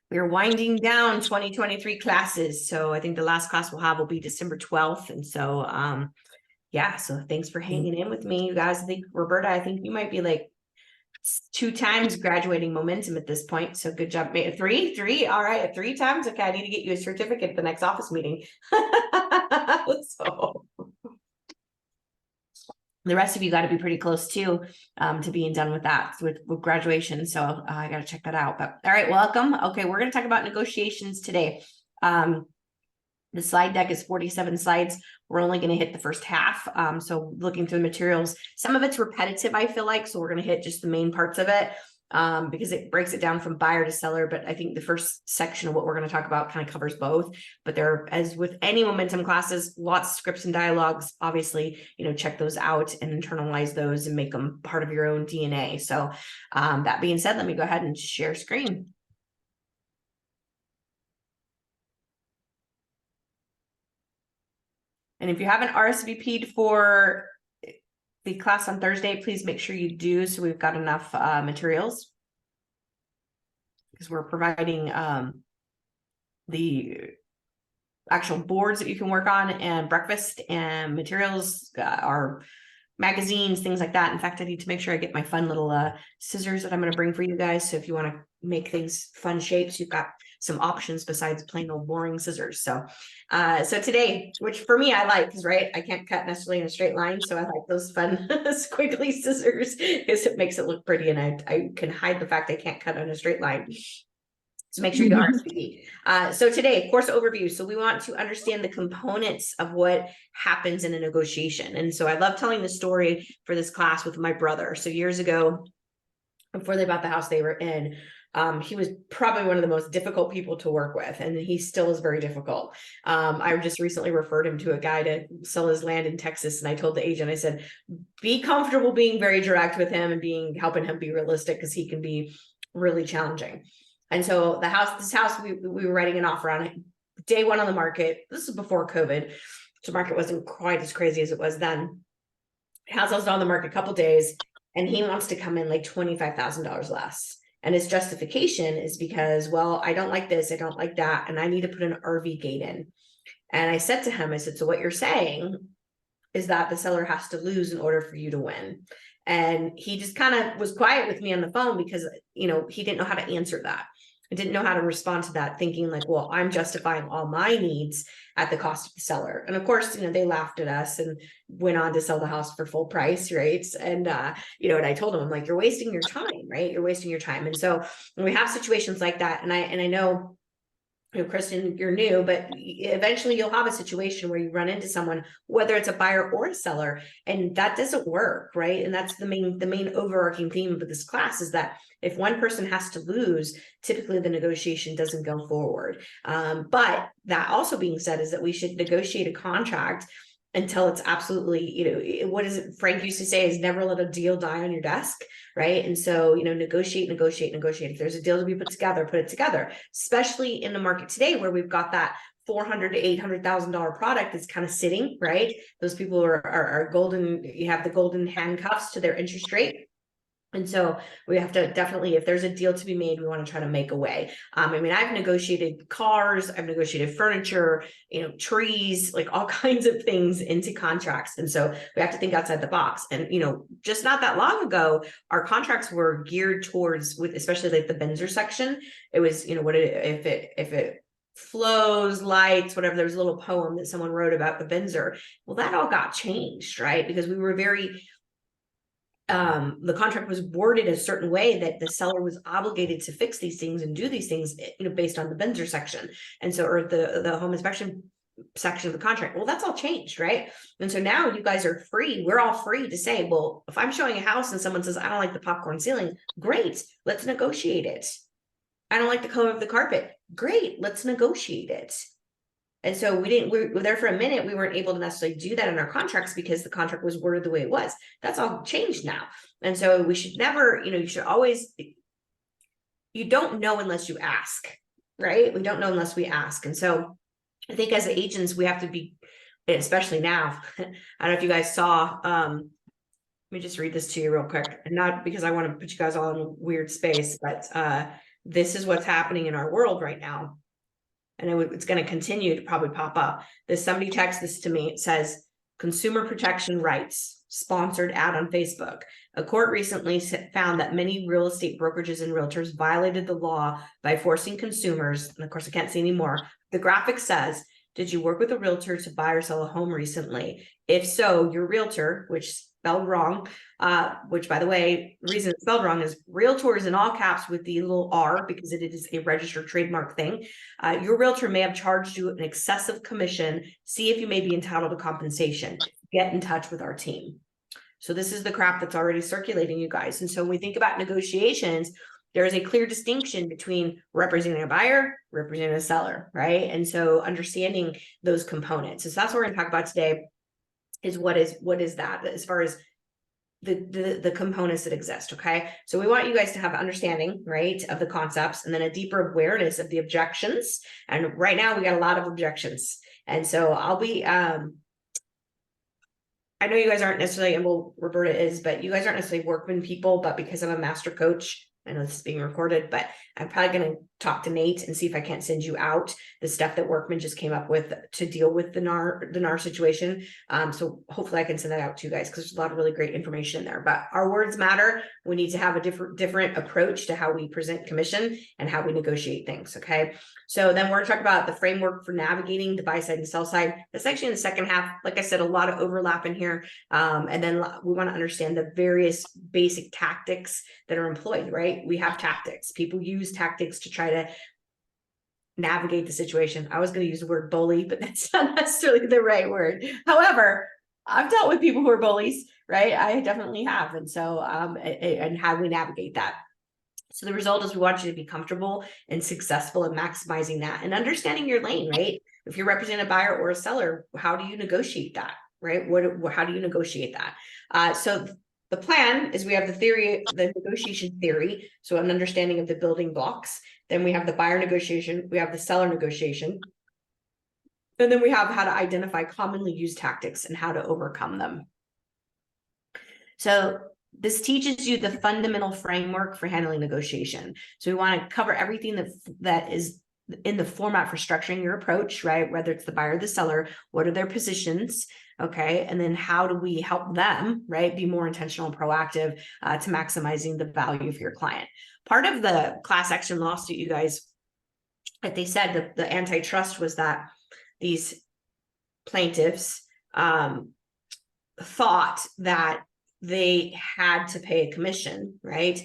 We're winding down 2023 classes. So I think the last class we'll have will be December 12th. And so, yeah, so thanks for hanging in with me, you guys. I think, Roberta, I think you might be like 2 times graduating momentum at this point. So good job. Three. All right. 3 times. Okay. I need to get you a certificate at the next office meeting. So the rest of you got to be pretty close too, to being done with that, with graduation. So I got to check that out. But all right, welcome. Okay, we're going to talk about negotiations today. The slide deck is 47 slides. We're only going to hit the first half. So looking through the materials, some of it's repetitive, I feel like. So we're going to hit just the main parts of it, because it breaks it down from buyer to seller. But I think the first section of what we're going to talk about kind of covers both. But there, as with any momentum classes, lots of scripts and dialogues. Obviously, check those out and internalize those and make them part of your own DNA. So that being said, let me go ahead and share screen. And if you haven't RSVP'd for the class on Thursday, please make sure you do, so we've got enough materials, because we're providing the actual boards that you can work on, and breakfast and materials, our magazines, things like that. In fact, I need to make sure I get my fun little scissors that I'm going to bring for you guys. So if you want to make things fun shapes, you've got some options besides plain old boring scissors. So today, which for me I like, because I can't cut necessarily in a straight line, so I like those fun squiggly scissors because it makes it look pretty, and I can hide the fact I can't cut on a straight line. So make sure you RSVP. So today, course overview. So we want to understand the components of what happens in a negotiation. And so I love telling the story for this class with my brother. So years ago, before they bought the house they were in, he was probably one of the most difficult people to work with, and he still is very difficult. I just recently referred him to a guy to sell his land in Texas, and I told the agent, I said, be comfortable being very direct with him and helping him be realistic, because he can be really challenging. And so this house, we were writing an offer on it. Day one on the market. This is before COVID. So the market wasn't quite as crazy as it was then. House was on the market a couple days, and he wants to come in like $25,000 less. And his justification is because, well, I don't like this, I don't like that, and I need to put an RV gate in. And I said to him, I said, so what you're saying is that the seller has to lose in order for you to win. And he just kind of was quiet with me on the phone, because, he didn't know how to answer that. I didn't know how to respond to that, thinking like, well, I'm justifying all my needs at the cost of the seller. And of course, they laughed at us and went on to sell the house for full price, right? And, and I told him, I'm like, you're wasting your time, right? You're wasting your time. And so when we have situations like that, and I know, Kristen, you're new, but eventually you'll have a situation where you run into someone, whether it's a buyer or a seller, and that doesn't work, right? And that's the main overarching theme of this class, is that if one person has to lose, typically the negotiation doesn't go forward. But that also being said is that we should negotiate a contract until it's absolutely, what is it Frank used to say, is never let a deal die on your desk, right? And so, negotiate. If there's a deal to be put it together, especially in the market today where we've got that $400,000 to $800,000 product that's kind of sitting, right? Those people are golden. You have the golden handcuffs to their interest rate. And so we have to definitely, if there's a deal to be made, we want to try to make a way. I've negotiated cars, I've negotiated furniture, trees, like all kinds of things into contracts. And so we have to think outside the box. And, just not that long ago, our contracts were geared towards, with especially like the Benzer section. It was, if it flows, lights, whatever. There was a little poem that someone wrote about the Benzer. Well, that all got changed, right? Because we were the contract was worded a certain way that the seller was obligated to fix these things and do these things, based on the Benzer section. And so, or the home inspection section of the contract. Well, that's all changed, right? And so now you guys are free. We're all free to say, well, if I'm showing a house and someone says, I don't like the popcorn ceiling, great, let's negotiate it. I don't like the color of the carpet, great, let's negotiate it. And so we were there for a minute. We weren't able to necessarily do that in our contracts because the contract was worded the way it was. That's all changed now. And so we should never, you should always, you don't know unless you ask, right? We don't know unless we ask. And so I think as agents, we have to be, especially now, I don't know if you guys saw, Let me just read this to you real quick, and not because I want to put you guys all in a weird space, but this is what's happening in our world right now. And it's going to continue to probably pop up. Somebody texted this to me. It says, consumer protection rights, sponsored ad on Facebook. A court recently found that many real estate brokerages and realtors violated the law by forcing consumers, and of course I can't see anymore. The graphic says, did you work with a realtor to buy or sell a home recently? If so, your realtor, which spelled wrong, which by the way, the reason it's spelled wrong is realtor is in all caps with the little R because it is a registered trademark thing. Your realtor may have charged you an excessive commission. See if you may be entitled to compensation. Get in touch with our team. So this is the crap that's already circulating, you guys. And so when we think about negotiations, there is a clear distinction between representing a buyer, representing a seller, right? And so understanding those components. So that's what we're going to talk about today, is what is that as far as the components that exist. Okay, so we want you guys to have understanding, right, of the concepts, and then a deeper awareness of the objections. And right now we got a lot of objections, and so I'll be I know you guys aren't necessarily, and well, Roberta is, but you guys aren't necessarily workman people, but because I'm a master coach, I know this is being recorded, but I'm probably going to talk to Nate and see if I can't send you out the stuff that Workman just came up with to deal with the NAR situation. So hopefully I can send that out to you guys, because there's a lot of really great information in there. But our words matter. We need to have a different approach to how we present commission and how we negotiate things. Okay. So then we're going to talk about the framework for navigating the buy side and sell side. That's actually in the second half. Like I said, a lot of overlap in here. And then we want to understand the various basic tactics that are employed, right? We have tactics. People use tactics to try to navigate the situation. I was going to use the word bully, but that's not necessarily the right word. However, I've dealt with people who are bullies, right? I definitely have. And so, and how we navigate that. So the result is we want you to be comfortable and successful in maximizing that and understanding your lane, right? If you're representing a buyer or a seller, how do you negotiate that, right? How do you negotiate that? So the plan is we have the theory, the negotiation theory. So an understanding of the building blocks. Then we have the buyer negotiation. We have the seller negotiation. And then we have how to identify commonly used tactics and how to overcome them. So this teaches you the fundamental framework for handling negotiation. So we want to cover everything that is in the format for structuring your approach, right? Whether it's the buyer or the seller, what are their positions? Okay. And then how do we help them, right, be more intentional and proactive to maximizing the value for your client? Part of the class action lawsuit, you guys, like they said, that the antitrust was that these plaintiffs thought that they had to pay a commission, right?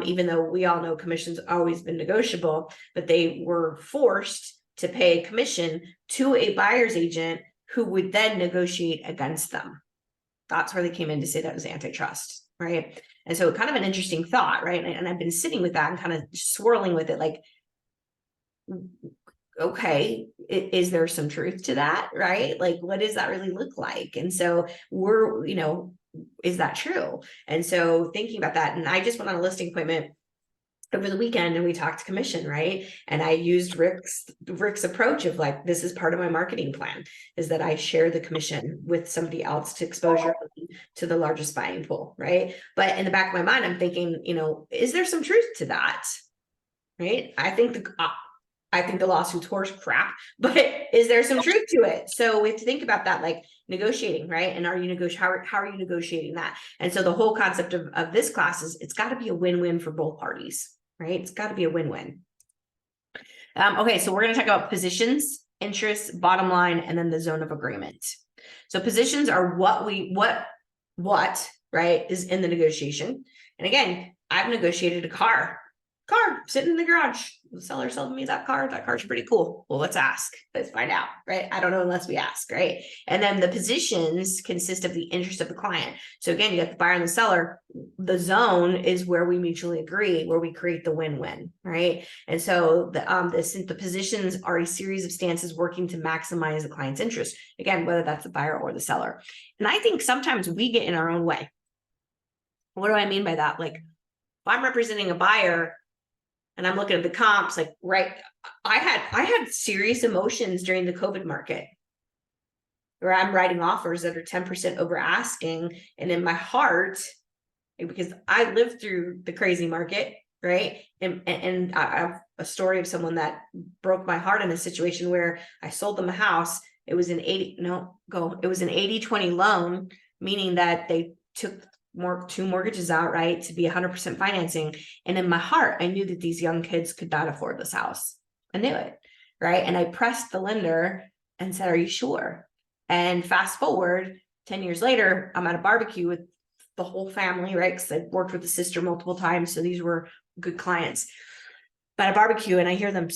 Even though we all know commission's always been negotiable, but they were forced to pay a commission to a buyer's agent who would then negotiate against them. That's where they came in to say that was antitrust, right? And so kind of an interesting thought, right? And I've been sitting with that and kind of swirling with it, like, okay, is there some truth to that, right? Like, what does that really look like? And so we're, is that true? And so thinking about that, and I just went on a listing appointment over the weekend and we talked commission, right? And I used Rick's approach of like, this is part of my marketing plan, is that I share the commission with somebody else to exposure to the largest buying pool, right? But in the back of my mind, I'm thinking, is there some truth to that? Right? I think the lawsuit's horse crap, but is there some truth to it? So we have to think about that, like negotiating, right? And how are you negotiating that? And so the whole concept of this class is it's got to be a win-win for both parties, right? It's got to be a win-win. Okay, so we're going to talk about positions, interests, bottom line, and then the zone of agreement. So positions are what right, is in the negotiation. And again, I've negotiated a car sitting in the garage. The seller sold me that car. That car's pretty cool. Well, let's ask. Let's find out, right? I don't know unless we ask, right? And then the positions consist of the interest of the client. So again, you got the buyer and the seller. The zone is where we mutually agree, where we create the win-win, right? And so the positions are a series of stances working to maximize the client's interest. Again, whether that's the buyer or the seller. And I think sometimes we get in our own way. What do I mean by that? Like, if I'm representing a buyer, and I'm looking at the comps, like, right, I had serious emotions during the COVID market. or I'm writing offers that are 10% over asking. And in my heart, because I lived through the crazy market, right? And I have a story of someone that broke my heart in a situation where I sold them a house. It was an 80-20 loan, meaning that they took two mortgages out, right, to be 100% financing. And in my heart, I knew that these young kids could not afford this house. I knew it, right? And I pressed the lender and said, "Are you sure?" And fast forward 10 years later, I'm at a barbecue with the whole family, right? Because I've worked with the sister multiple times. So these were good clients. But at a barbecue, and I hear them,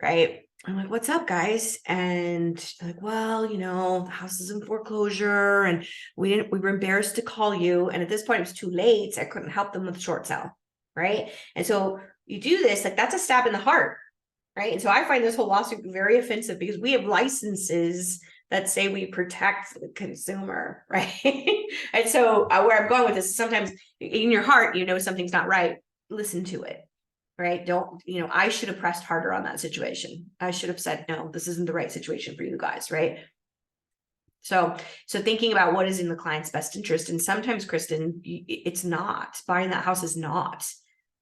right? I'm like, "What's up, guys?" And they're like, "Well, the house is in foreclosure and we were embarrassed to call you. And at this point, it was too late. I couldn't help them with the short sale." Right. And so you do this, like that's a stab in the heart. Right. And so I find this whole lawsuit very offensive because we have licenses that say we protect the consumer, right? And so where I'm going with this, sometimes in your heart, something's not right. Listen to it, right? Don't, I should have pressed harder on that situation. I should have said, "No, this isn't the right situation for you guys," right? So thinking about what is in the client's best interest. And sometimes, Kristen, it's not. Buying that house is not,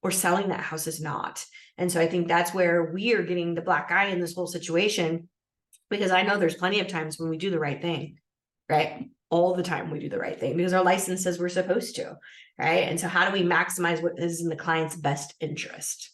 or selling that house is not. And so I think that's where we are getting the black eye in this whole situation, because I know there's plenty of times when we do the right thing, right? All the time we do the right thing because our license says we're supposed to, right? And so how do we maximize what is in the client's best interest?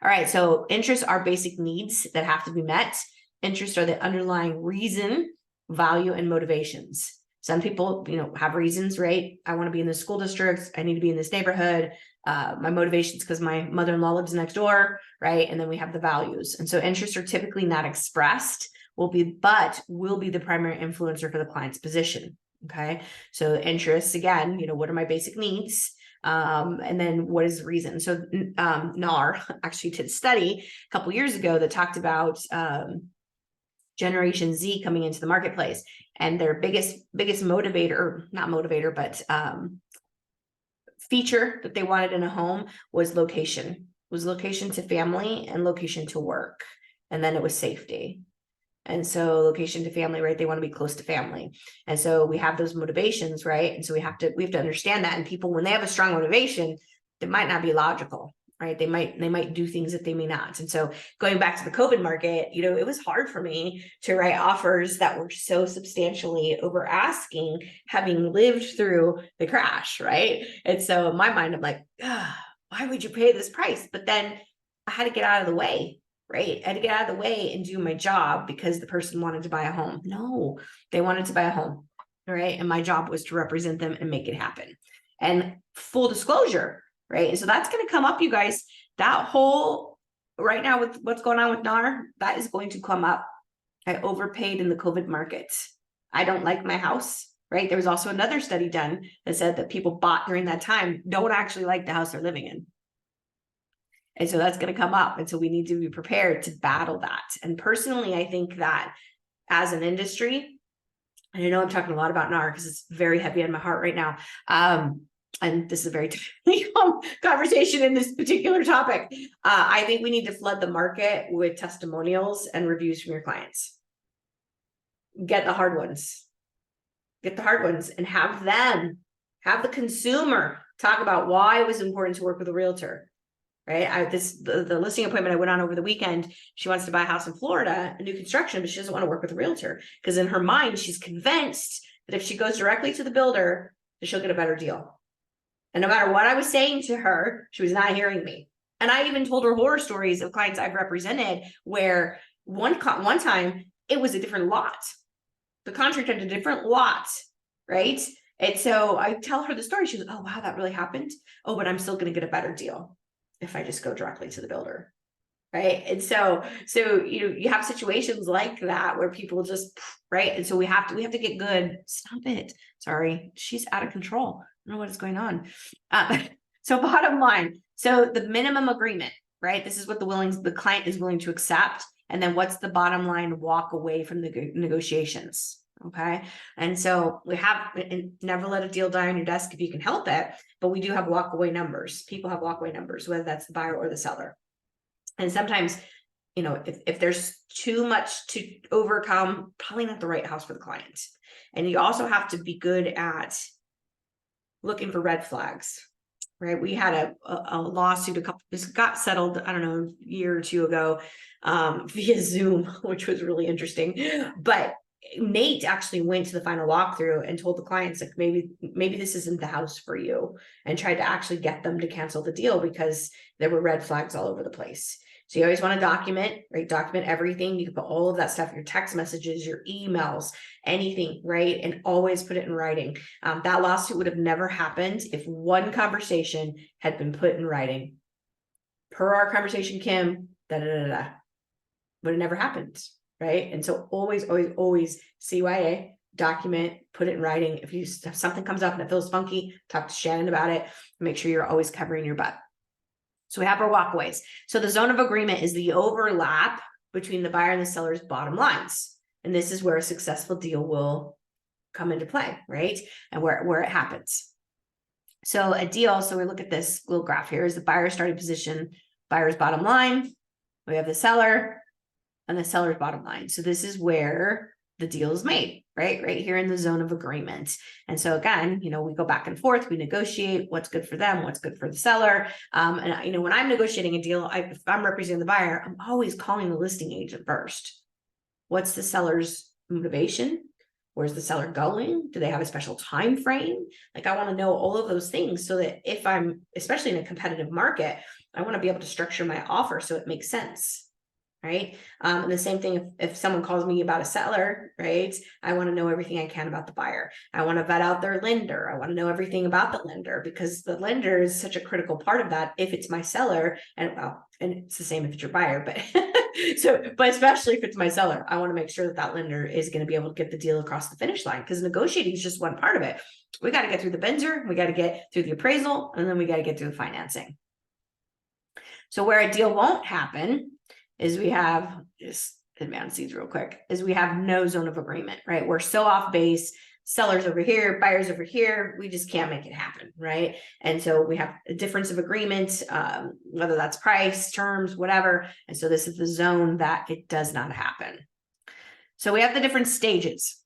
All right, so interests are basic needs that have to be met. Interests are the underlying reason, value, and motivations. Some people, have reasons, right? I want to be in this school district. I need to be in this neighborhood. My motivations because my mother-in-law lives next door, right? And then we have the values. And so interests are typically not expressed, but will be the primary influencer for the client's position. Okay. So interests, again, what are my basic needs? And then what is the reason? So NAR actually did a study a couple years ago that talked about Generation Z coming into the marketplace, and their biggest motivator, or not motivator, but feature that they wanted in a home was location to family and location to work. And then it was safety. And so location to family, right? They want to be close to family. And so we have those motivations, right? And so we have to understand that. And people, when they have a strong motivation, it might not be logical, right? They might do things that they may not. And so going back to the COVID market, it was hard for me to write offers that were so substantially over asking, having lived through the crash, right? And so in my mind, I'm like, why would you pay this price? But then I had to get out of the way. Right. I had to get out of the way and do my job because the person wanted to buy a home. No, they wanted to buy a home. Right. And my job was to represent them and make it happen. And full disclosure, right? And so that's going to come up, you guys. That whole right now with what's going on with NAR, that is going to come up. I overpaid in the COVID market. I don't like my house. Right. There was also another study done that said that people bought during that time don't actually like the house they're living in. And so that's going to come up. And so we need to be prepared to battle that. And personally, I think that as an industry, and I know I'm talking a lot about NAR because it's very heavy on my heart right now. And this is a very conversation in this particular topic. I think we need to flood the market with testimonials and reviews from your clients. Get the hard ones. And have the consumer talk about why it was important to work with a realtor. Right. The listing appointment I went on over the weekend, she wants to buy a house in Florida, a new construction, but she doesn't want to work with a realtor because in her mind, she's convinced that if she goes directly to the builder, that she'll get a better deal. And no matter what I was saying to her, she was not hearing me. And I even told her horror stories of clients I've represented where one time it was a different lot. The contract had a different lot, right? And so I tell her the story. She goes, "Oh, wow, that really happened. Oh, but I'm still going to get a better deal if I just go directly to the builder." Right. And so, you have situations like that where people just, right. And so we have to get good. Stop it. Sorry. She's out of control. I don't know what is going on. So bottom line, so the minimum agreement, right? This is what the client is willing to accept. And then what's the bottom line walk away from the negotiations? Okay. And so we have, and never let a deal die on your desk if you can help it, but we do have walk away numbers. People have walk away numbers, whether that's the buyer or the seller. And sometimes you know, if there's too much to overcome, probably not the right house for the client. And you also have to be good at looking for red flags, right? We had a lawsuit, this got settled, I don't know, a year or two ago, via Zoom, which was really interesting. But Nate actually went to the final walkthrough and told the clients, like, maybe this isn't the house for you, and tried to actually get them to cancel the deal because there were red flags all over the place. So you always want to document, right? Document everything. You can put all of that stuff, your text messages, your emails, anything, right? And always put it in writing. That lawsuit would have never happened if one conversation had been put in writing. Per our conversation, Kim, da da da da, would have never happened, right? And so always CYA, document, put it in writing. If something comes up and it feels funky, talk to Shannon about it. Make sure you're always covering your butt. So we have our walkaways. So the zone of agreement is the overlap between the buyer and the seller's bottom lines. And this is where a successful deal will come into play, right? And where it happens. So a deal, so we look at this little graph here, is the buyer's starting position, buyer's bottom line. We have the seller and the seller's bottom line. So this is where the deal is made, right here in the zone of agreement. And so again, you know, we go back and forth, we negotiate what's good for them, what's good for the seller. And you know, when I'm negotiating a deal, if I'm representing the buyer, I'm always calling the listing agent first. What's the seller's motivation? Where's the seller going? Do they have a special time frame? Like, I want to know all of those things so that if I'm, especially in a competitive market, I want to be able to structure my offer so it makes sense. Right. And the same thing, if someone calls me about a seller, right, I want to know everything I can about the buyer. I want to vet out their lender. I want to know everything about the lender, because the lender is such a critical part of that. If it's my seller, and well, and it's the same if it's your buyer, but but especially if it's my seller, I want to make sure that that lender is going to be able to get the deal across the finish line, because negotiating is just one part of it. We got to get through the Benzer, we got to get through the appraisal, and then we got to get through the financing. So where a deal won't happen is we have, just advance these real quick, is we have no zone of agreement, right? We're so off base, sellers over here, buyers over here, we just can't make it happen, right? And so we have a difference of agreement, whether that's price, terms, whatever. And so this is the zone that it does not happen. So we have the different stages.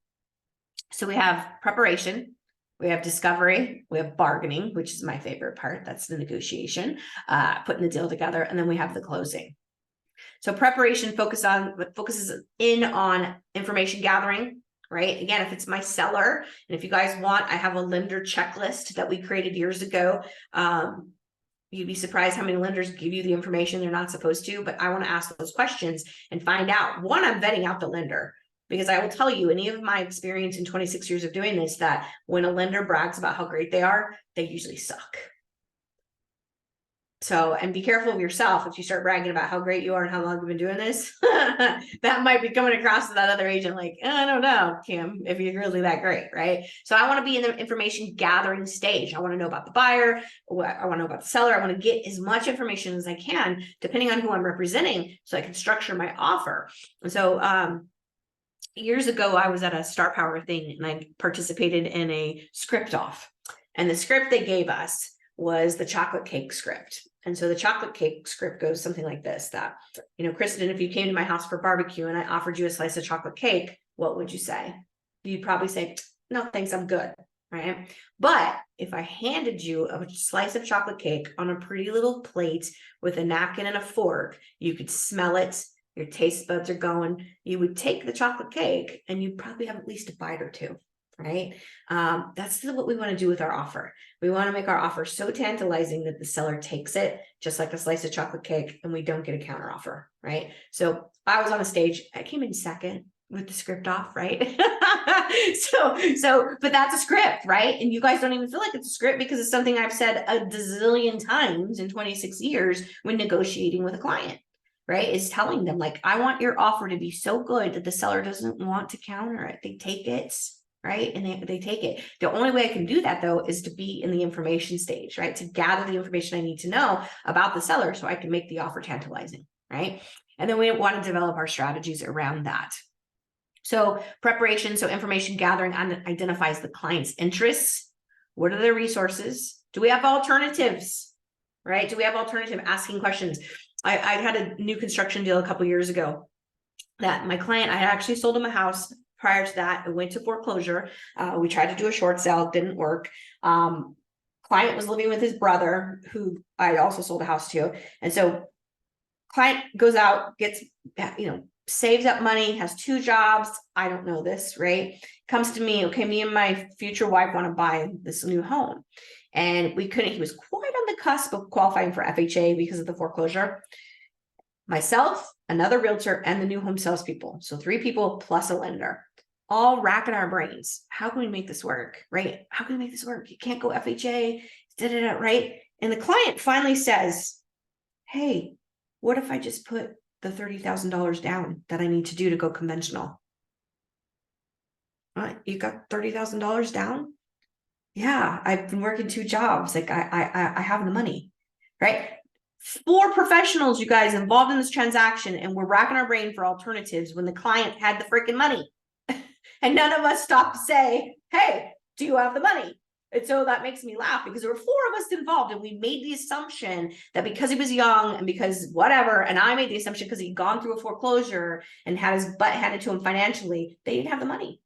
So we have preparation, we have discovery, we have bargaining, which is my favorite part. That's the negotiation, putting the deal together. And then we have the closing. So preparation focuses in on information gathering, right? Again, if it's my seller, and if you guys want, I have a lender checklist that we created years ago. You'd be surprised how many lenders give you the information they're not supposed to, but I want to ask those questions and find out. One, I'm vetting out the lender, because I will tell you, any of my experience in 26 years of doing this, that when a lender brags about how great they are, they usually suck. So, and be careful of yourself if you start bragging about how great you are and how long you've been doing this. That might be coming across to that other agent like, I don't know, Kim, if you're really that great, right? So I want to be in the information gathering stage. I want to know about the buyer. I want to know about the seller. I want to get as much information as I can, depending on who I'm representing, so I can structure my offer. And so years ago, I was at a Star Power thing and I participated in a script off. And the script they gave us was the chocolate cake script. And so the chocolate cake script goes something like this, that, you know, Kristen, if you came to my house for barbecue and I offered you a slice of chocolate cake, what would you say? You'd probably say, no, thanks, I'm good, right? But if I handed you a slice of chocolate cake on a pretty little plate with a napkin and a fork, you could smell it, your taste buds are going, you would take the chocolate cake and you'd probably have at least a bite or two. Right? That's what we want to do with our offer. We want to make our offer so tantalizing that the seller takes it just like a slice of chocolate cake and we don't get a counter offer, right? So I was on a stage, I came in second with the script off, right? But that's a script, right? And you guys don't even feel like it's a script because it's something I've said a gazillion times in 26 years when negotiating with a client. Right, is telling them, like, I want your offer to be so good that the seller doesn't want to counter it. They take it, right? And they take it. The only way I can do that, though, is to be in the information stage, right? To gather the information I need to know about the seller so I can make the offer tantalizing, right? And then we want to develop our strategies around that. So preparation, so information gathering identifies the client's interests. What are their resources? Do we have alternatives, right? Do we have alternative asking questions? I had a new construction deal a couple years ago that my client, I had actually sold him a house prior to that. It went to foreclosure. We tried to do a short sale, it didn't work. Client was living with his brother, who I also sold a house to. And so client goes out, gets, saves up money, has 2 jobs. I don't know this, right? Comes to me, okay, me and my future wife want to buy this new home. And we couldn't, he was quite on the cusp of qualifying for FHA because of the foreclosure. Myself, another realtor, and the new home salespeople. So 3 people plus a lender, all racking our brains. How can we make this work, right? How can we make this work? You can't go FHA, right? And the client finally says, hey, what if I just put the $30,000 down that I need to do to go conventional? You got $30,000 down? Yeah, I've been working 2 jobs. Like I have the money, right? 4 professionals, you guys, involved in this transaction, and we're racking our brain for alternatives when the client had the freaking money. And none of us stopped to say, hey, do you have the money? And so that makes me laugh because there were 4 of us involved, and we made the assumption that because he was young and because whatever, and I made the assumption because he'd gone through a foreclosure and had his butt handed to him financially, they didn't have the money.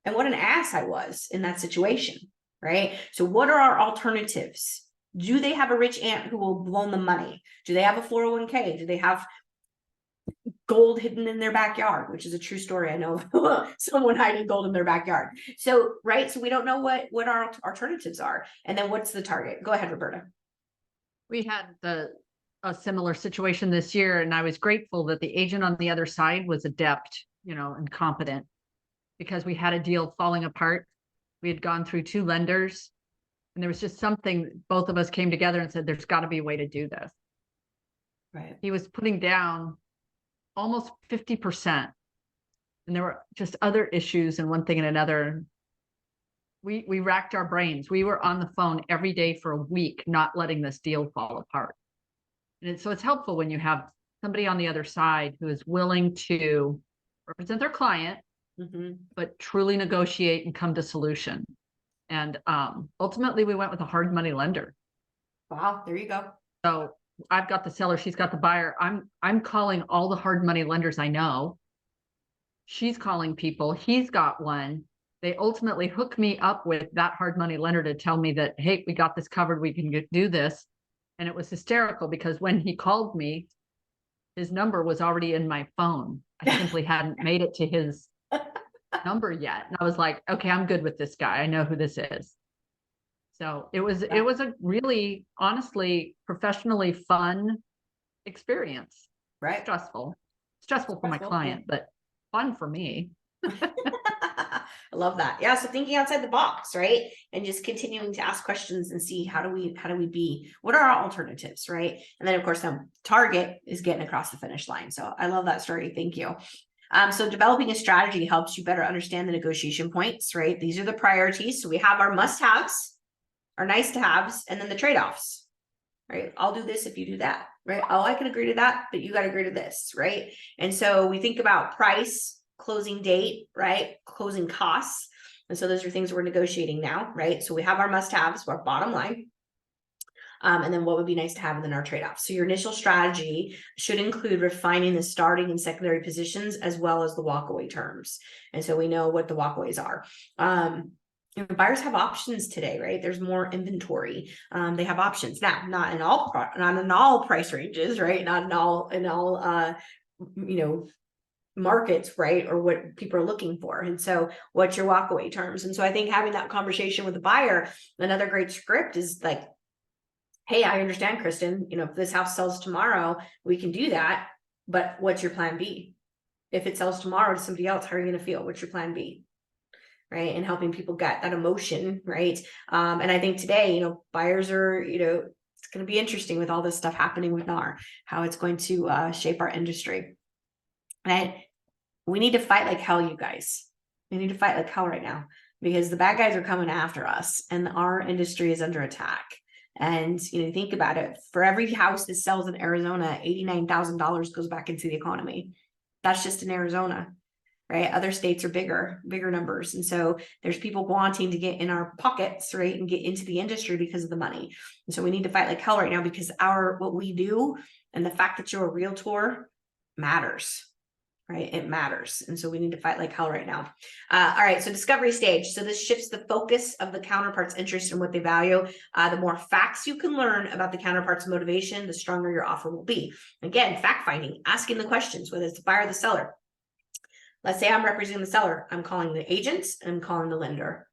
And what an ass I was in that situation, right? So what are our alternatives? Do they have a rich aunt who will loan them money? Do they have a 401k? Do they have gold hidden in their backyard, which is a true story. I know someone hiding gold in their backyard. So, right. So we don't know what our alternatives are. And then what's the target? Go ahead, Roberta. We had a similar situation this year, and I was grateful that the agent on the other side was adept, and competent, because we had a deal falling apart. We had gone through 2 lenders, and there was just something, both of us came together and said, there's got to be a way to do this. Right. He was putting down almost 50%. And there were just other issues and one thing and another. We racked our brains. We were on the phone every day for a week, not letting this deal fall apart. And so it's helpful when you have somebody on the other side who is willing to represent their client, but truly negotiate and come to solution. And ultimately, we went with a hard money lender. Wow, there you go. So I've got the seller, she's got the buyer. I'm calling all the hard money lenders I know. She's calling people. He's got one. They ultimately hook me up with that hard money lender to tell me that, hey, we got this covered. We can do this. And it was hysterical because when he called me, his number was already in my phone. I simply hadn't made it to his number yet. And I was like, okay, I'm good with this guy. I know who this is. So it was a really, honestly, professionally fun experience. Right. Stressful for my client, but fun for me. I love that. Yeah. So thinking outside the box, right? And just continuing to ask questions and see how do we be, what are our alternatives, right? And then of course, the target is getting across the finish line. So I love that story. Thank you. So developing a strategy helps you better understand the negotiation points, right? These are the priorities. So we have our must-haves, our nice-to-haves, and then the trade-offs, right? I'll do this if you do that, right? Oh, I can agree to that, but you got to agree to this, right? And so we think about price, closing date, right? Closing costs. And so those are things we're negotiating now, right? So we have our must-haves, our bottom line. And then what would be nice to have, and then our trade-offs. So your initial strategy should include refining the starting and secondary positions as well as the walkaway terms. And so we know what the walkaways are. Buyers have options today, right? There's more inventory. They have options now, not in all price ranges, right? Not in all markets, right? Or what people are looking for. And so what's your walkaway terms? And so I think having that conversation with the buyer, another great script is like, hey, I understand, Kristen, if this house sells tomorrow, we can do that. But what's your plan B? If it sells tomorrow to somebody else, how are you going to feel? What's your plan B? Right. And helping people get that emotion. Right. And I think today, buyers are, it's going to be interesting with all this stuff happening with NAR, how it's going to shape our industry. And we need to fight like hell, you guys. We need to fight like hell right now because the bad guys are coming after us and our industry is under attack. And think about it, for every house that sells in Arizona, $89,000 goes back into the economy. That's just in Arizona, right? Other states are bigger numbers. And so there's people wanting to get in our pockets, right? And get into the industry because of the money. And so we need to fight like hell right now because what we do And the fact that you're a realtor matters, right? It matters. And so we need to fight like hell right now. All right. So discovery stage. So this shifts the focus of the counterpart's interest in what they value. The more facts you can learn about the counterpart's motivation, the stronger your offer will be. Again, fact finding, asking the questions, whether it's the buyer or the seller. Let's say I'm representing the seller. I'm calling the agent and I'm calling the lender.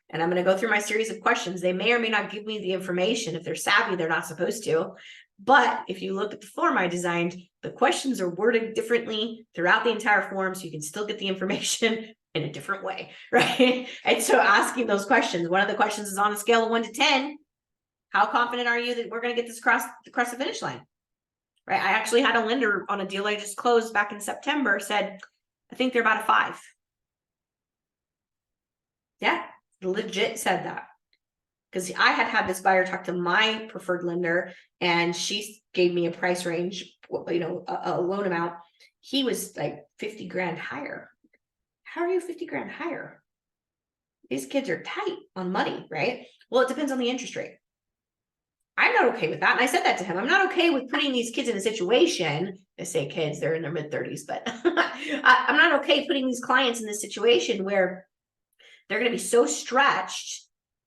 And I'm going to go through my series of questions. They may or may not give me the information. If they're savvy, they're not supposed to. But if you look at the form I designed, the questions are worded differently throughout the entire form, so you can still get the information in a different way, right? And so asking those questions, one of the questions is on a scale of 1 to 10, how confident are you that we're going to get this across the finish line, right? I actually had a lender on a deal I just closed back in September said, I think they're about a 5. Yeah, legit said that. Because I had this buyer talk to my preferred lender and she gave me a price range, you know, a loan amount. He was like 50 grand higher. How are you 50 grand higher? These kids are tight on money, right? Well, it depends on the interest rate. I'm not okay with that. And I said that to him. I'm not okay with putting these kids in a situation. I say kids, they're in their mid 30s, but I'm not okay putting these clients in this situation where they're going to be so stretched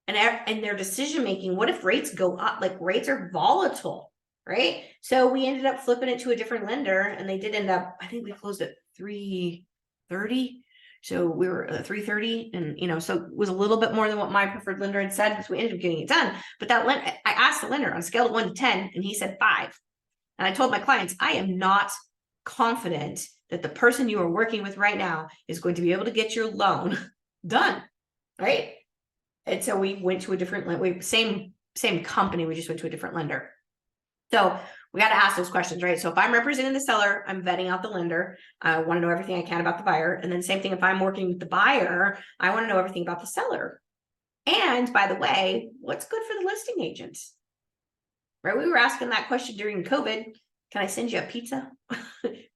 and their decision making. What if rates go up? Like rates are volatile, right? So we ended up flipping it to a different lender, and they did end up, I think we closed at 330. So we were at 330, and you know, so it was a little bit more than what my preferred lender had said, because we ended up getting it done. But that I asked the lender on a scale of 1 to 10, and he said 5. And I told my clients, I am not confident that the person you are working with right now is going to be able to get your loan done, right? And so we went to a different, same company, we just went to a different lender. So we got to ask those questions, right? So if I'm representing the seller, I'm vetting out the lender. I want to know everything I can about the buyer. And then same thing, if I'm working with the buyer, I want to know everything about the seller. And by the way, what's good for the listing agent? Right? We were asking that question during COVID. Can I send you a pizza?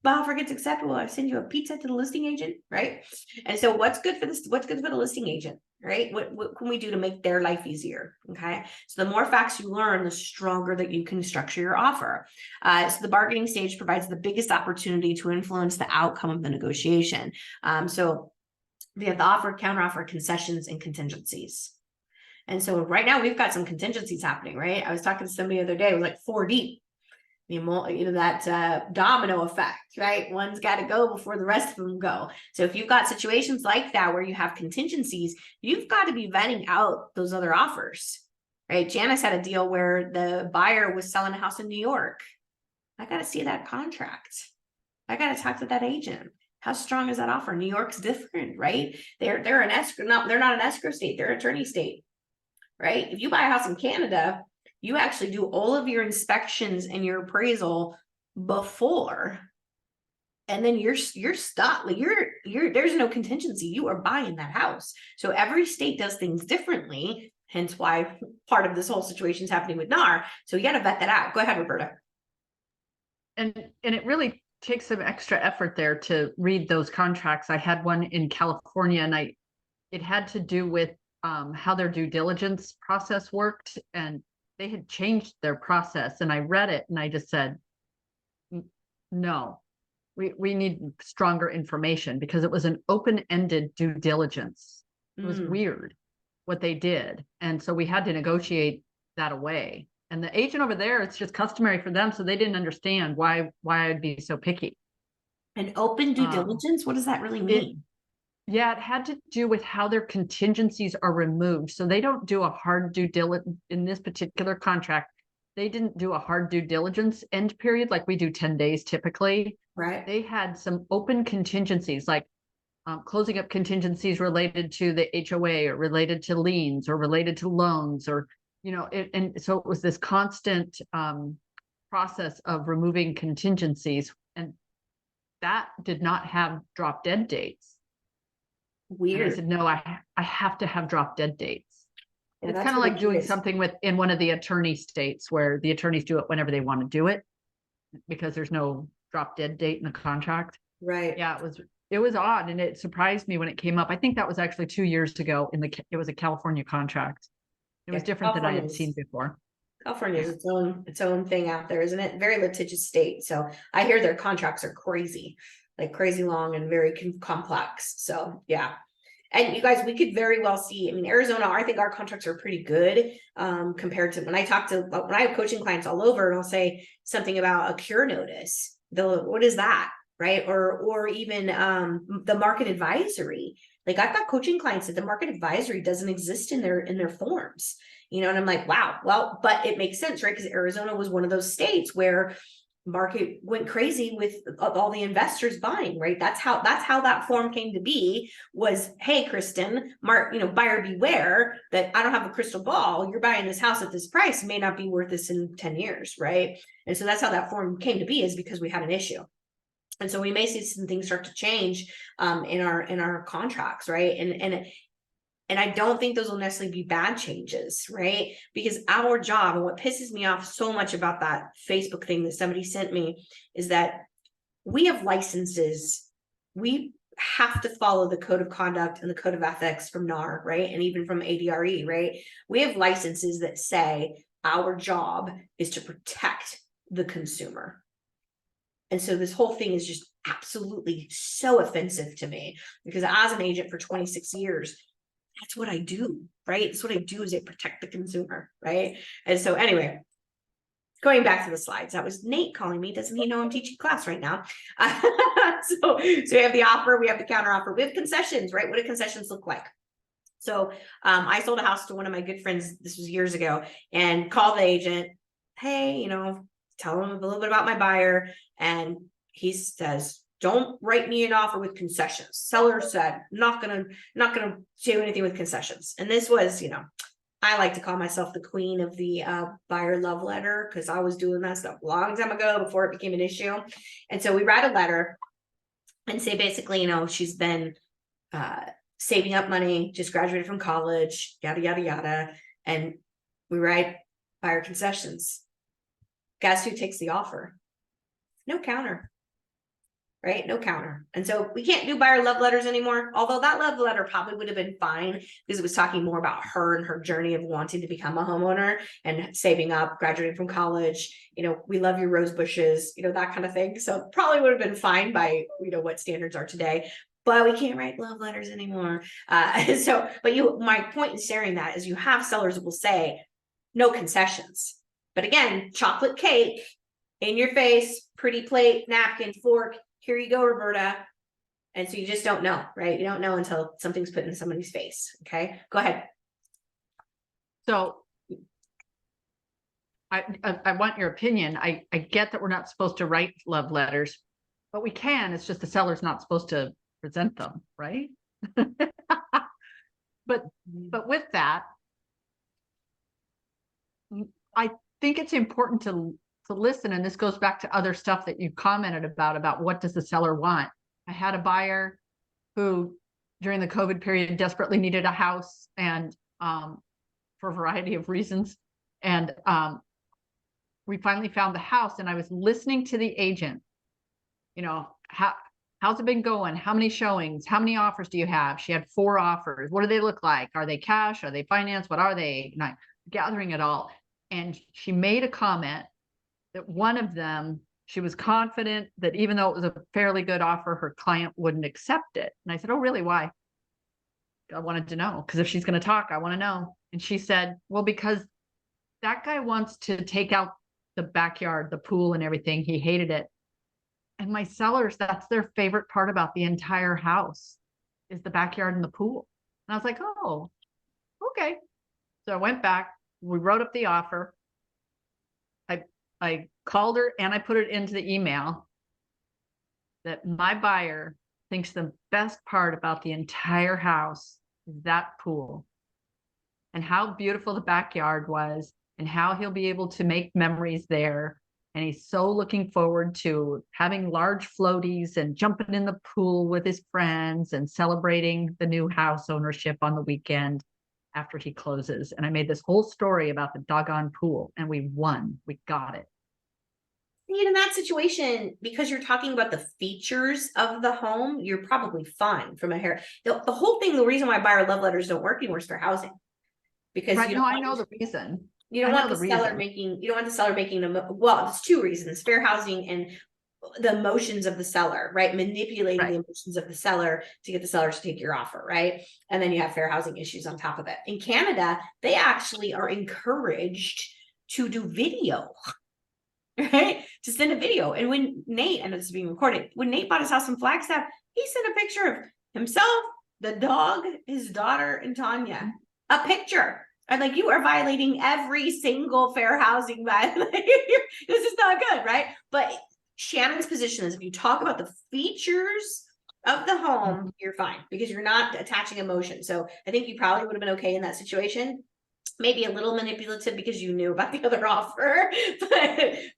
But if it gets acceptable, I send you a pizza to the listing agent, right? And so what's good for this? What's good for the listing agent, right? What can we do to make their life easier? Okay. So the more facts you learn, the stronger that you can structure your offer. So the bargaining stage provides the biggest opportunity to influence the outcome of the negotiation. So we have the offer, counteroffer, concessions, and contingencies. And so right now we've got some contingencies happening, right? I was talking to somebody the other day, it was like 4 deep. You know, that domino effect, right? One's got to go before the rest of them go. So if you've got situations like that where you have contingencies, you've got to be vetting out those other offers, right? Janice had a deal where the buyer was selling a house in New York. I got to see that contract. I got to talk to that agent. How strong is that offer? New York's different, right? They're an escrow, they're not an escrow state, they're an attorney state, right? If you buy a house in Canada, you actually do all of your inspections and your appraisal before, and then you're stuck. Like there's no contingency. You are buying that house. So every state does things differently. Hence why part of this whole situation is happening with NAR. So you got to vet that out. Go ahead, Roberta. And it really takes some extra effort there to read those contracts. I had one in California, and it had to do with how their due diligence process worked, and they had changed their process. And I read it and I just said, no, we need stronger information, because it was an open-ended due diligence. It was weird what they did. And so we had to negotiate that away. And the agent over there, it's just customary for them. So they didn't understand why I'd be so picky. An open due diligence? What does that really mean? Yeah, it had to do with how their contingencies are removed. So they don't do a hard due diligence in this particular contract. They didn't do a hard due diligence end period like we do 10 days typically. Right. They had some open contingencies, like closing up contingencies related to the HOA or related to liens or related to loans, or, you know, and so it was this constant process of removing contingencies, and that did not have drop dead dates. Weird. And I said, no, I have to have drop dead dates. Yeah, it's kind of like doing something in one of the attorney states where the attorneys do it whenever they want to do it, because there's no drop dead date in the contract. Right. Yeah, it was odd, and it surprised me when it came up. I think that was actually 2 years ago it was a California contract. It was different than I had seen before. California is its own thing out there, isn't it? Very litigious state. So I hear their contracts are crazy, like crazy long and very complex. So yeah. And you guys, we could very well see, I mean, Arizona, I think our contracts are pretty good compared to when I have coaching clients all over, and I'll say something about a cure notice. What is that? Right. Or even the market advisory. Like I've got coaching clients that the market advisory doesn't exist in their forms, you know, and I'm like, wow, well, but it makes sense, right? Because Arizona was one of those states where market went crazy with all the investors buying, right? That's how that form came to be, was, hey, Kristen, buyer beware that I don't have a crystal ball. You're buying this house at this price, it may not be worth this in 10 years, right? And so that's how that form came to be, is because we had an issue. And so we may see some things start to change in our contracts, right? And I don't think those will necessarily be bad changes, right? Because our job, and what pisses me off so much about that Facebook thing that somebody sent me, is that we have licenses. We have to follow the code of conduct and the code of ethics from NAR, right? And even from ADRE, right? We have licenses that say our job is to protect the consumer. And so this whole thing is just absolutely so offensive to me, because as an agent for 26 years, that's what I do, right? That's what I do, is I protect the consumer, right? And so anyway, going back to the slides, that was Nate calling me. Doesn't he know I'm teaching class right now? So we have the offer, we have the counter offer, we have concessions, right? What do concessions look like? So I sold a house to one of my good friends, this was years ago, and called the agent, hey, tell him a little bit about my buyer. And he says, don't write me an offer with concessions. Seller said, not gonna do anything with concessions. And this was, I like to call myself the queen of the buyer love letter, because I was doing that stuff a long time ago before it became an issue. And so we write a letter and say basically, she's been saving up money, just graduated from college, yada, yada, yada. And we write buyer concessions. Guess who takes the offer? No counter. Right? No counter. And so we can't do buyer love letters anymore. Although that love letter probably would have been fine, because it was talking more about her and her journey of wanting to become a homeowner and saving up, graduating from college. We love your rose bushes, that kind of thing. So probably would have been fine by, what standards are today. But we can't write love letters anymore. My point in sharing that is you have sellers that will say no concessions. But again, chocolate cake in your face, pretty plate, napkin, fork. Here you go, Roberta. And so you just don't know, right? You don't know until something's put in somebody's face. Okay, go ahead. So I want your opinion. I get that we're not supposed to write love letters, but we can. It's just the seller's not supposed to present them, right? But with that, I think it's important to listen. And this goes back to other stuff that you commented about what does the seller want? I had a buyer who during the COVID period desperately needed a house, and for a variety of reasons. And we finally found the house, and I was listening to the agent, how's it been going? How many showings? How many offers do you have? She had 4 offers. What do they look like? Are they cash? Are they finance? What are they? And I'm gathering it all. And she made a comment that one of them, she was confident that even though it was a fairly good offer, her client wouldn't accept it. And I said, oh, really? Why? I wanted to know, because if she's going to talk, I want to know. And she said, well, because that guy wants to take out the backyard, the pool and everything. He hated it. And my sellers, that's their favorite part about the entire house, is the backyard and the pool. And I was like, oh, okay. So I went back, we wrote up the offer. I called her and I put it into the email that my buyer thinks the best part about the entire house is that pool, and how beautiful the backyard was, and how he'll be able to make memories there. And he's so looking forward to having large floaties and jumping in the pool with his friends and celebrating the new house ownership on the weekend after he closes. And I made this whole story about the doggone pool, and we won. We got it. In that situation, because you're talking about the features of the home, you're probably fine from a hair. The whole thing, the reason why buyer love letters don't work anymore is for housing. Because right, no, I know the reason. You don't I know want the the seller reason. making, you don't want the seller making well, there's two reasons, fair housing and the emotions of the seller, right? Manipulating Right. the emotions of the seller to get the seller to take your offer, right? And then you have fair housing issues on top of it. In Canada, they actually are encouraged to do video, right? To send a video. And when Nate, and it's being recorded, when Nate bought his house in Flagstaff, he sent a picture of himself, the dog, his daughter, and Tanya. A picture. And like, you are violating every single fair housing violation. This is not good, right? But Shannon's position is if you talk about the features of the home, you're fine because you're not attaching emotion. So I think you probably would have been okay in that situation. Maybe a little manipulative because you knew about the other offer,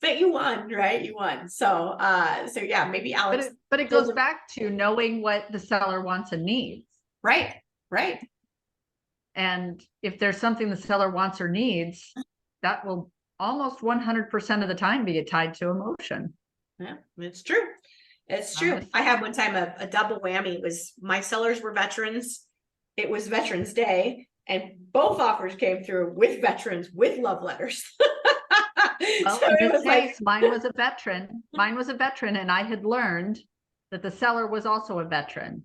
but you won, right? You won. So yeah, maybe Alex. But it goes back to knowing what the seller wants and needs. Right. And if there's something the seller wants or needs, that will almost 100% of the time be tied to emotion. Yeah, it's true. It's true. I had one time a double whammy. It was my sellers were veterans. It was Veterans Day, and both offers came through with veterans with love letters. Well, So in it this was like, case, mine was a veteran. Mine was a veteran, and I had learned that the seller was also a veteran.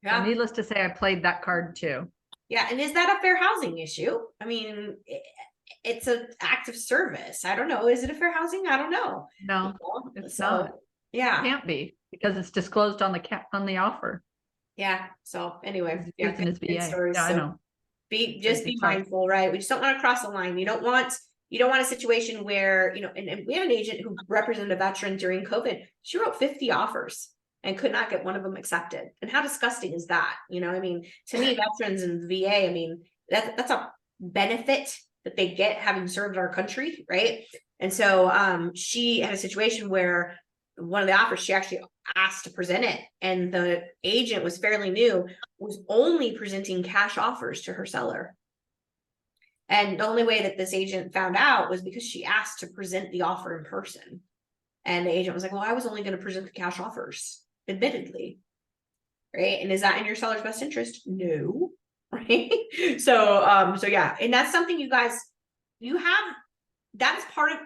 So yeah, needless to say, I played that card too. yeah. And is that a fair housing issue? I mean, it's an act of service. I don't know. Is it a fair housing? I don't know. No, it's not. Yeah, It can't be because it's disclosed on the offer. yeah. So anyway, yeah, Using his VA. stories. Yeah, I So know. be Crazy. mindful, right? We just don't want to cross the line. You don't want a situation where, you know, and we have an agent who represented a veteran during COVID. She wrote 50 offers and could not get one of them accepted. And how disgusting is that? You know, I mean, to me, veterans and the VA, I mean, that's a benefit that they get having served our country, right? And so she had a situation where one of the offers, she actually asked to present it, and the agent was fairly new, was only presenting cash offers to her seller. And the only way that this agent found out was because she asked to present the offer in person. And the agent was like, well, I was only going to present the cash offers, admittedly. Right. And is that in your seller's best interest? No. Right. So yeah. And that's something you guys, that is part of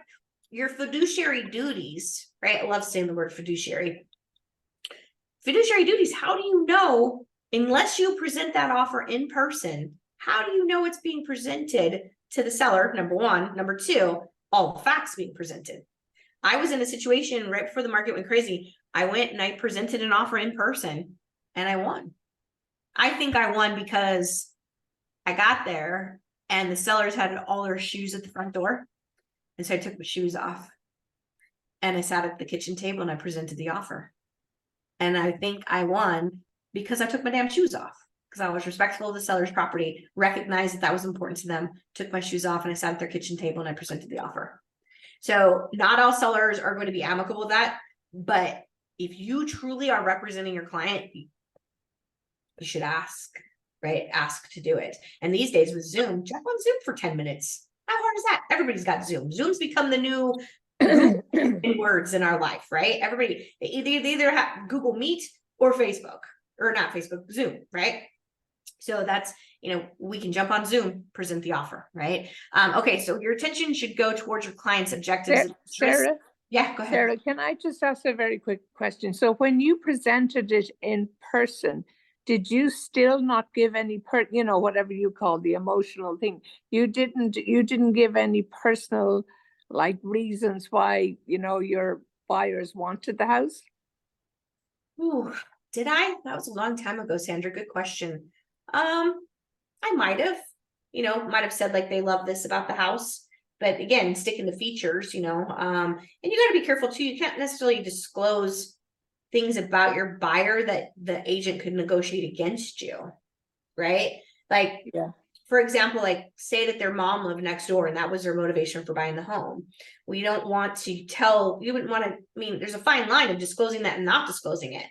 your fiduciary duties, right? I love saying the word fiduciary. Fiduciary duties. How do you know, unless you present that offer in person, how do you know it's being presented to the seller? Number one. Number two, all the facts being presented. I was in a situation right before the market went crazy. I went and I presented an offer in person and I won. I think I won because I got there and the sellers had all their shoes at the front door. And so I took my shoes off and I sat at the kitchen table and I presented the offer. And I think I won because I took my damn shoes off, because I was respectful of the seller's property, recognized that that was important to them, took my shoes off and I sat at their kitchen table and I presented the offer. So not all sellers are going to be amicable with that, but if you truly are representing your client, you should ask, right? Ask to do it. And these days with Zoom, jump on Zoom for 10 minutes. How hard is that? Everybody's got Zoom. Zoom's become the new words in our life, right? Everybody, they either have Google Meet or Facebook, or not Facebook, Zoom, right? So that's, you know, we can jump on Zoom, present the offer, right? Okay, so your attention should go towards your client's objectives. Sarah? Yeah, go ahead. Sarah, can I just ask a very quick question? So when you presented it in person, did you still not give any whatever you call the emotional thing? You didn't give any personal like reasons why, your buyers wanted the house? Ooh, did I? That was a long time ago, Sandra. Good question. I might have said like they love this about the house, but again, sticking to features, and you got to be careful too. You can't necessarily disclose things about your buyer that the agent could negotiate against you, right? Like, yeah. For example, like say that their mom lived next door and that was their motivation for buying the home. We don't want to you wouldn't want to, I mean, there's a fine line of disclosing that and not disclosing it,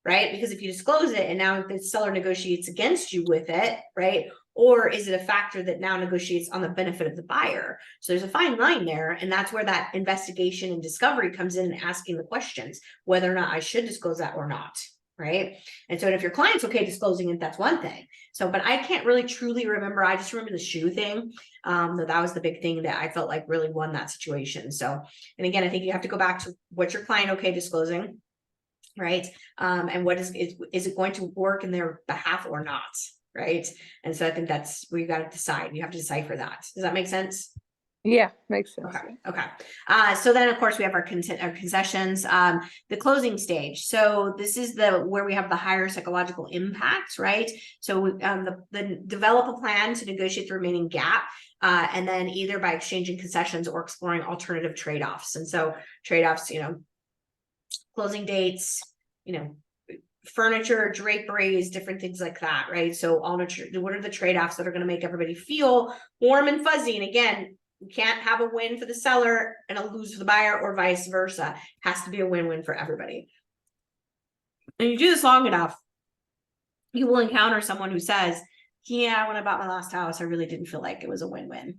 right? Because if you disclose it and now the seller negotiates against you with it, right? Or is it a factor that now negotiates on the benefit of the buyer? So there's a fine line there. And that's where that investigation and discovery comes in and asking the questions, whether or not I should disclose that or not. right? And so if your client's okay disclosing it, that's one thing. So, but I can't really truly remember. I just remember the shoe thing. That was the big thing that I felt like really won that situation. So, and again, I think you have to go back to what's your client okay disclosing, right? And what is it going to work in their behalf or not, right? And so I think that's where you got to decide. You have to decipher that. Does that make sense? Yeah, makes sense. Okay. Okay. So then of course we have our concessions, the closing stage. So this is where we have the higher psychological impact, right? So the develop a plan to negotiate the remaining gap, and then either by exchanging concessions or exploring alternative trade-offs. And so trade-offs, closing dates, furniture, draperies, different things like that, right? So what are the trade-offs that are going to make everybody feel warm and fuzzy? And again, you can't have a win for the seller and a lose for the buyer, or vice versa. It has to be a win-win for everybody. And you do this long enough, you will encounter someone who says, yeah, when I bought my last house, I really didn't feel like it was a win-win.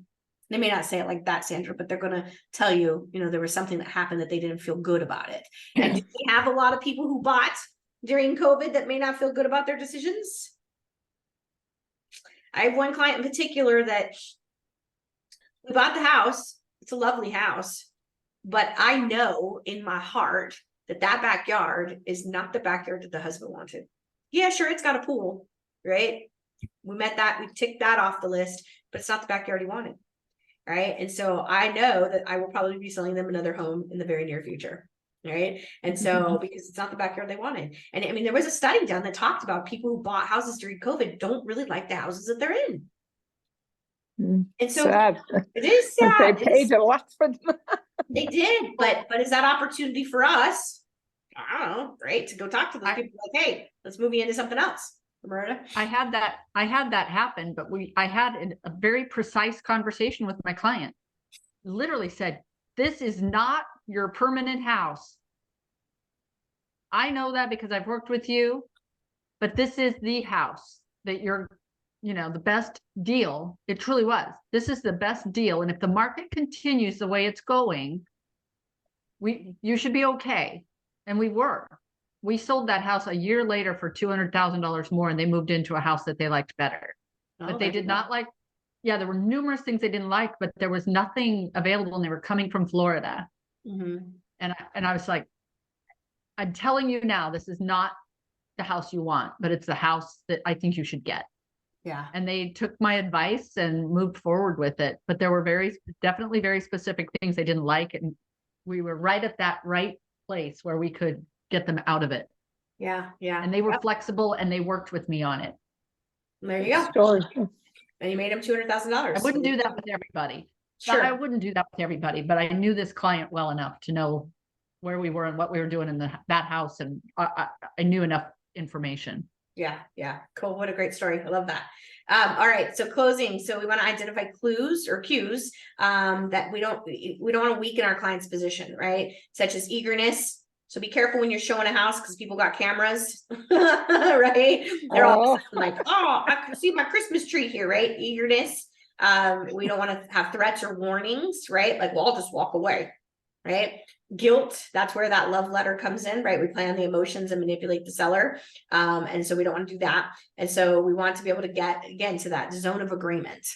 They may not say it like that, Sandra, but they're going to tell you, there was something that happened that they didn't feel good about it. And do we have a lot of people who bought during COVID that may not feel good about their decisions? I have one client in particular that we bought the house. It's a lovely house, but I know in my heart that backyard is not the backyard that the husband wanted. Yeah, sure, it's got a pool, right? We ticked that off the list, but it's not the backyard he wanted, right? And so I know that I will probably be selling them another home in the very near future, right? And so because it's not the backyard they wanted. And I mean, there was a study done that talked about people who bought houses during COVID don't really like the houses that they're in. And so sad. It is sad. They paid a lot for them. They did, but is that opportunity for us? I don't know, right? To go talk to those people like, hey, let's move you into something else. Roberta? I had that happen, but I had a very precise conversation with my client. Literally said, this is not your permanent house. I know that because I've worked with you, but this is the house that you're, the best deal. It truly was. This is the best deal. And if the market continues the way it's going, you should be okay. And we sold that house a year later for $200,000 more, and they moved into a house that they liked better. But they did not like, there were numerous things they didn't like, but there was nothing available, and they were coming from Florida. And I was like, I'm telling you now, this is not the house you want, but it's the house that I think you should get. Yeah. And they took my advice and moved forward with it. But there were definitely very specific things they didn't like. And we were right at that right place where we could get them out of it. Yeah. Yeah. And they were flexible, and they worked with me on it. There you go. Story. And you made them $200,000. I wouldn't do that with everybody. Sure. I wouldn't do that with everybody, but I knew this client well enough to know where we were and what we were doing in that house. And I knew enough information. Yeah. Yeah. Cool. What a great story. I love that. All right. So closing. So we want to identify clues or cues that we don't want to weaken our client's position, right? Such as eagerness. So be careful when you're showing a house because people got cameras, right? They're all like, oh, I can see my Christmas tree here, right? Eagerness. We don't want to have threats or warnings, right? Like, well, I'll just walk away, right? Guilt, that's where that love letter comes in, right? We play on the emotions and manipulate the seller. And so we don't want to do that. And so we want to be able to get, again, to that zone of agreement.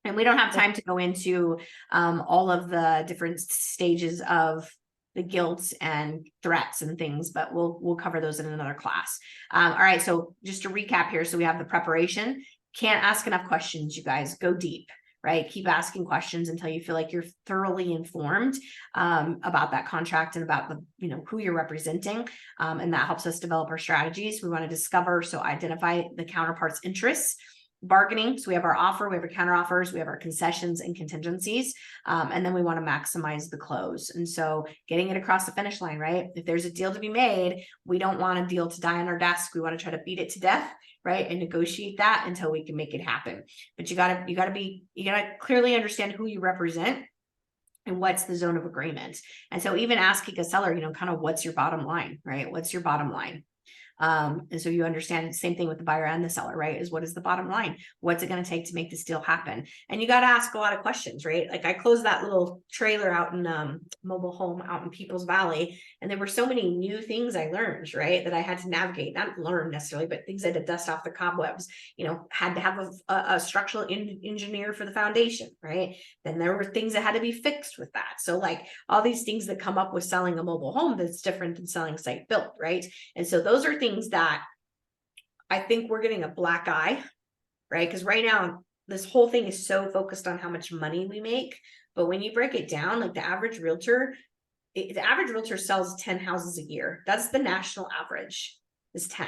And we don't have time to go into all of the different stages of the guilt and threats and things, but we'll cover those in another class. All right, so just to recap here, so we have the preparation. Can't ask enough questions, you guys. Go deep, right? Keep asking questions until you feel like you're thoroughly informed about that contract and about the, who you're representing. And that helps us develop our strategies. We want to discover, so identify the counterpart's interests. Bargaining, so we have our offer, we have our counter offers, we have our concessions and contingencies, and then we want to maximize the close. And so getting it across the finish line, right? If there's a deal to be made, we don't want a deal to die on our desk. We want to try to beat it to death, right? And negotiate that until we can make it happen. But you gotta clearly understand who you represent and what's the zone of agreement. And so even asking a seller, kind of what's your bottom line, right? What's your bottom line? And so you understand the same thing with the buyer and the seller, right? Is what is the bottom line? What's it going to take to make this deal happen? And you got to ask a lot of questions, right? Like I closed that little trailer out in mobile home out in People's Valley, and there were so many new things I learned, right? That I had to navigate, not learn necessarily, but things I had to dust off the cobwebs, had to have a structural engineer for the foundation, right? Then there were things that had to be fixed with that. So like all these things that come up with selling a mobile home that's different than selling site built, right? And so those are things that I think we're getting a black eye, right? Because right now, this whole thing is so focused on how much money we make. But when you break it down, like the average realtor sells 10 houses a year. That's the national average is 10.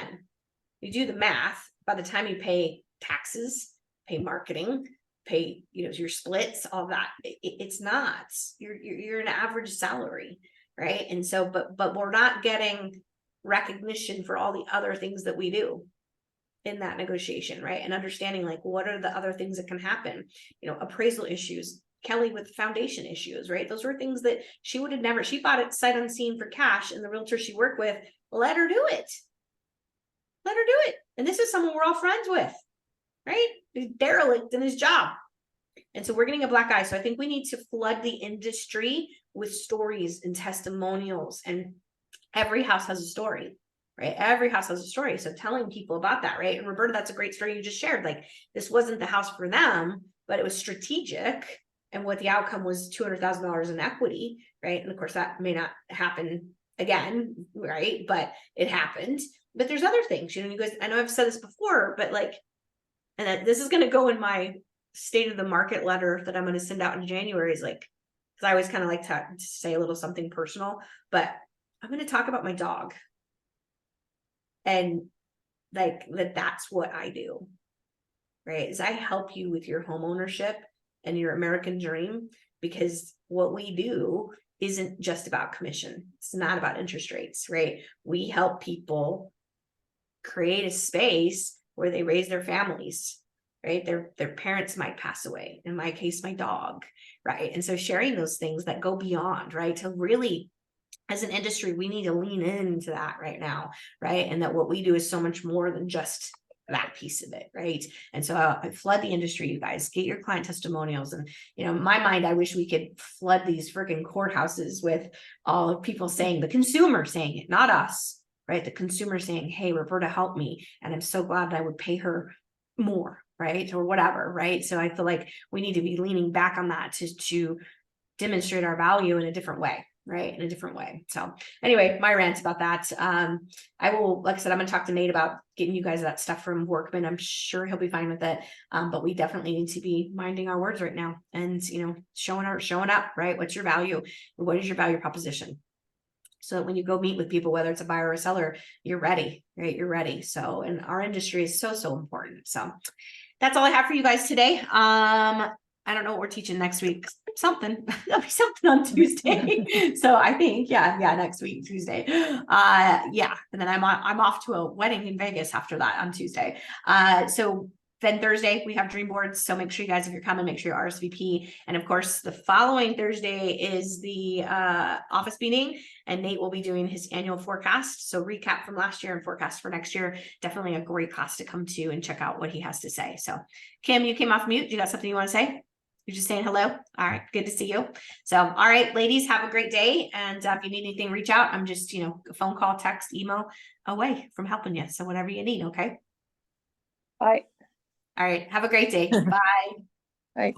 You do the math, by the time you pay taxes, pay marketing, pay, your splits, all that, it's not, you're an average salary, right? And so, but we're not getting recognition for all the other things that we do in that negotiation, right? And understanding like, what are the other things that can happen? Appraisal issues, Kelly with foundation issues, right? Those were things that she would have never, she bought it sight unseen for cash, and the realtor she worked with let her do it. And this is someone we're all friends with, right? He's derelict in his job. And so we're getting a black eye. So I think we need to flood the industry with stories and testimonials, and every house has a story, right? Every house has a story. So telling people about that, right? And Roberta, that's a great story you just shared. Like this wasn't the house for them, but it was strategic. And what the outcome was $200,000 in equity, right? And of course that may not happen again, right? But it happened. But there's other things, you guys, I know I've said this before, but like, and this is going to go in my state of the market letter that I'm going to send out in January, is like, because I always kind of like to say a little something personal, but I'm going to talk about my dog. And like that's what I do, right? Is I help you with your home ownership and your American dream, because what we do isn't just about commission. It's not about interest rates, right? We help people create a space where they raise their families, right? Their parents might pass away. In my case, my dog, right? And so sharing those things that go beyond, right? To really, as an industry, we need to lean into that right now, right? And that what we do is so much more than just that piece of it, right? And so I flood the industry, you guys, get your client testimonials. And in my mind, I wish we could flood these freaking courthouses with all of people saying, the consumer saying it, not us, right? The consumer saying, hey, Roberta helped me, and I'm so glad that I would pay her more, right? Or whatever, right? So I feel like we need to be leaning back on that to demonstrate our value in a different way, right? In a different way. So anyway, my rant about that. I will, like I said, I'm going to talk to Nate about getting you guys that stuff from Workman. I'm sure he'll be fine with it. But we definitely need to be minding our words right now, and, showing up, right? What's your value? What is your value proposition? So that when you go meet with people, whether it's a buyer or a seller, you're ready, right? You're ready. So, and our industry is so important. So that's all I have for you guys today. I don't know what we're teaching next week. Something. There'll be something on Tuesday. So I think, yeah, next week, Tuesday. Yeah. And then I'm off to a wedding in Vegas after that on Tuesday. So then Thursday we have dream boards. So make sure you guys, if you're coming, make sure you RSVP. And of course, the following Thursday is the office meeting, and Nate will be doing his annual forecast. So recap from last year and forecast for next year. Definitely a great class to come to and check out what he has to say. So Kim, you came off mute. You got something you want to say? You're just saying hello. All right. Good to see you. So, all right, ladies, have a great day. And if you need anything, reach out. I'm just, a phone call, text, email away from helping you. So whatever you need. Okay. Bye. All right. Have a great day. Bye. Bye.